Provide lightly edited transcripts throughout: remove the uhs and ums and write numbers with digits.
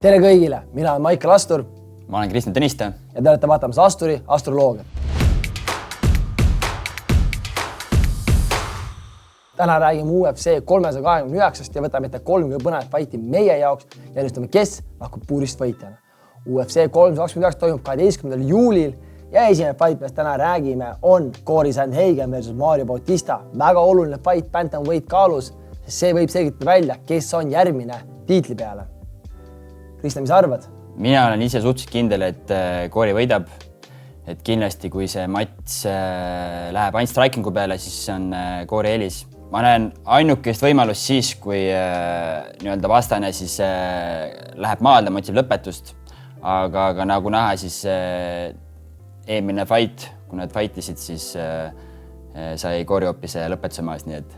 Tere kõigile, mina olen Maicel Astur. Ma olen Kristjan Tõniste. Ja te olete vaatamas Asturi astroloogiat. Täna räägime UFC 329 ja võtame ette 30 põnevat fighti meie jaoks ja ennustame, kes lahkub puurist võitjana. UFC 329 toimub 12. juulil ja esimene fight, millest täna räägime, on Cory Sandhagen versus Mario Bautista. Väga oluline fight bantamweight kaalus, sest see võib selgitada välja, kes on järgmine tiitli peale. Kristjan, mis arvad? Mina olen ise suhteliselt kindel, et Cory võidab. Et kindlasti, kui see mats läheb ainult strikingu peale, siis on Cory eelis. Ma näen ainukest võimalust siis, kui nii-öelda vastane siis läheb maaldama, otsib lõpetust. Aga nagu näha, siis eelmine fight, kui nad fightisid, siis sai Cory hoopis lõpetuse maas, nii et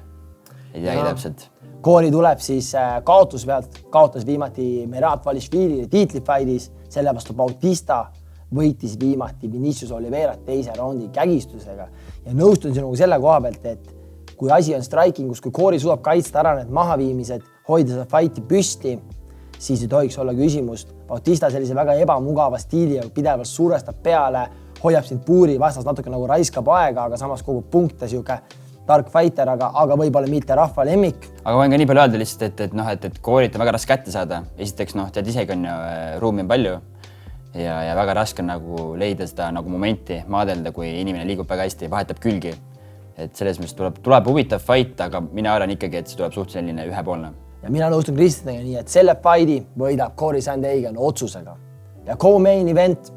ei teagi täpselt. Cory tuleb siis kaotus pealt, kaotas viimati Merab Dvalishvilile tiitlifaidis, selle vastu Bautista võitis viimati Vinicius Oliverat teise raundi kägistusega. Ja nõustun sinuga selle koha pealt, et kui asi on strikingus, kui Cory suudab kaitsta ära need mahaviimised, hoida seda fighti püsti, siis ei tohiks olla küsimust. Bautista sellise väga ebamugava stiili ja pidevalt survestab peale, hoiab sind puuri, vastas natuke nagu raiskab aega, aga samas kogu punkte siuke tark fighter, aga võib-olla mitte rahva lemmik. Aga võin ka nii palju öelda lihtsalt, et Cory't on väga raske kätte saada. Esiteks, tead isegi on ju, ruumi on palju ja väga raske on nagu leida seda nagu momenti maadelda, kui inimene liigub väga hästi, vahetab külgi. Et selles mõttes tuleb huvitav fight, aga mina arvan ikkagi, et see tuleb suht selline ühepoolne. Ja mina nõustun Kristjaniga nii, et selle fighti võidab Cory Sandhagen otsusega. Ja co-main event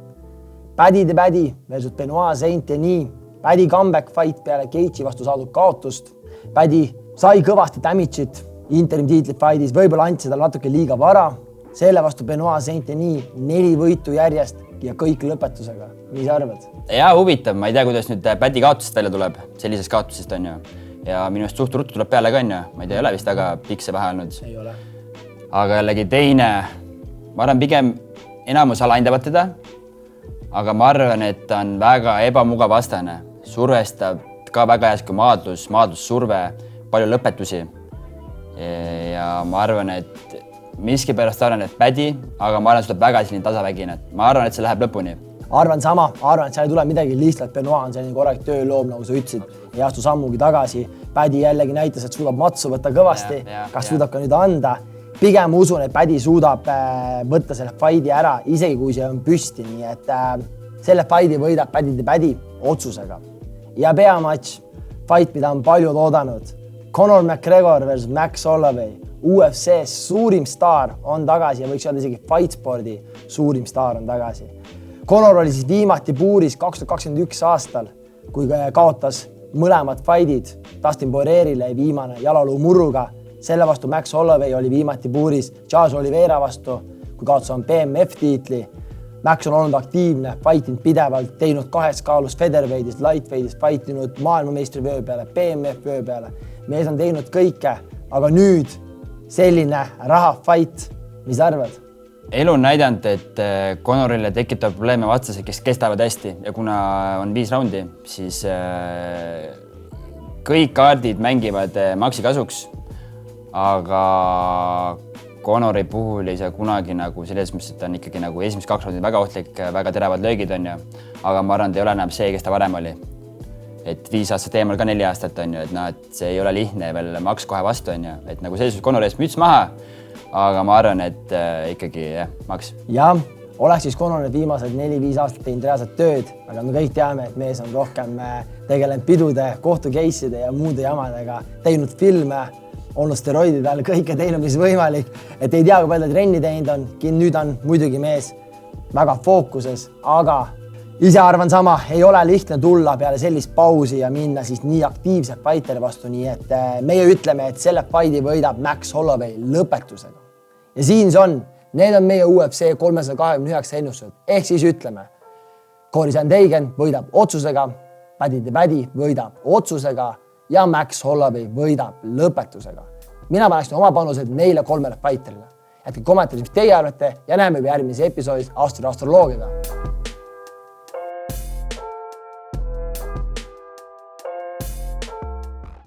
Paddy the Baddy versus Benoit Saint-Denis. Paddy comeback fight peale Gaethje vastu saadud kaotust. Paddy sai kõvasti damage'it interim tiitli fightis, võib-olla andsid tal natuke liiga vara. Selle vastu Benoit Saint-Denis 4 võitu järjest ja kõik lõpetusega. Mis arvad? Ja huvitav, ma ei tea, kuidas nüüd Paddy kaotusest välja tuleb. Sellisest kaotusest on ju. Ja minu eest suht ruttu tuleb peale ka on ju. Ma ei tea, ei ole vist väga pikk see vahe olnud. Ei ole. Aga jällegi teine, ma arvan pigem enamus alaindavad teda, aga ma arvan, et ta on väga ebamugav vastane. Survestab ka väga järsku maadlussurve, palju lõpetusi. Ja ma arvan, et miskipärast arvan, et Paddy, aga ma arvan, et see tuleb väga selline tasavägine. Ma arvan, et see läheb lõpuni. Arvan sama, arvan, et seal ei tule midagi lihtsalt. Benoit on selline korralik tööloom, nagu sa ütlesid, ei astu sammugi tagasi. Paddy jällegi näitas, et suudab matsu võtta kõvasti, kas suudab ka nüüd anda. Pigem usun, et Paddy suudab võtta selle fighti ära, isegi kui see on püsti, nii et selle fighti võidab Paddy the Baddy otsusega. Ja peamatch, fight, mida on palju oodanud. Conor McGregor versus Max Holloway. UFC suurim staar on tagasi ja võiks öelda isegi fight spordi suurim staar on tagasi. Conor oli siis viimati puuris 2021 aastal, kui kaotas mõlemad fightid Dustin Poirierile viimane jalaluu murruga. Selle vastu Max Holloway oli viimati puuris Charles Oliveira vastu, kui kaotas on BMF tiitli. Max on olnud aktiivne, fightinud pidevalt, teinud 2 kaalus featherweight'is, lightweight'is, fightinud maailmameistri vöö peale, BMF vöö peale. Mees on teinud kõike, aga nüüd selline raha fight. Mis arvad? Elu on näidanud, et Conorile tekitab probleeme vastased, kes kestavad hästi ja kuna on 5 raundi, siis kõik kaardid mängivad Maxi kasuks, aga Conori puhul ei saa kunagi nagu selles mõttes, et ta on ikkagi nagu esimesed 2 raundid väga ohtlik, väga teravad löögid on ju, aga ma arvan, et ei ole enam see, kes ta varem oli. Et 5 aastat eemal ka 4 aastat on ju, et see ei ole lihtne veel Max kohe vastu on ju, et nagu selles Conori eest müts maha, aga ma arvan, et ikkagi Max. Ja, oleks siis Conor viimased 4-5 aastat teinud reaalset tööd, aga me kõik teame, et mees on rohkem tegelenud pidude, kohtukeisside ja muude jamadega, teinud filme, olnud steroidide all, kõike teinud, mis võimalik, et ei tea, kui palju trenni teinud on. Nüüd on muidugi mees väga fookuses, aga ise arvan sama, ei ole lihtne tulla peale sellist pausi ja minna siis nii aktiivselt fighteri vastu, nii et meie ütleme, et selle fighti võidab Max Holloway lõpetusega. Ja siin see on, need on meie UFC 329 ennustused, ehk siis ütleme, Cory Sandhagen võidab otsusega, Paddy the Baddy võidab otsusega ja Max Holloway võidab lõpetusega. Mina paneksin oma panused neile 3 fighterile. Jätke kommentaaris, mis teie arvate ja näeme järgmises episoodis Asturi astroloogiaga.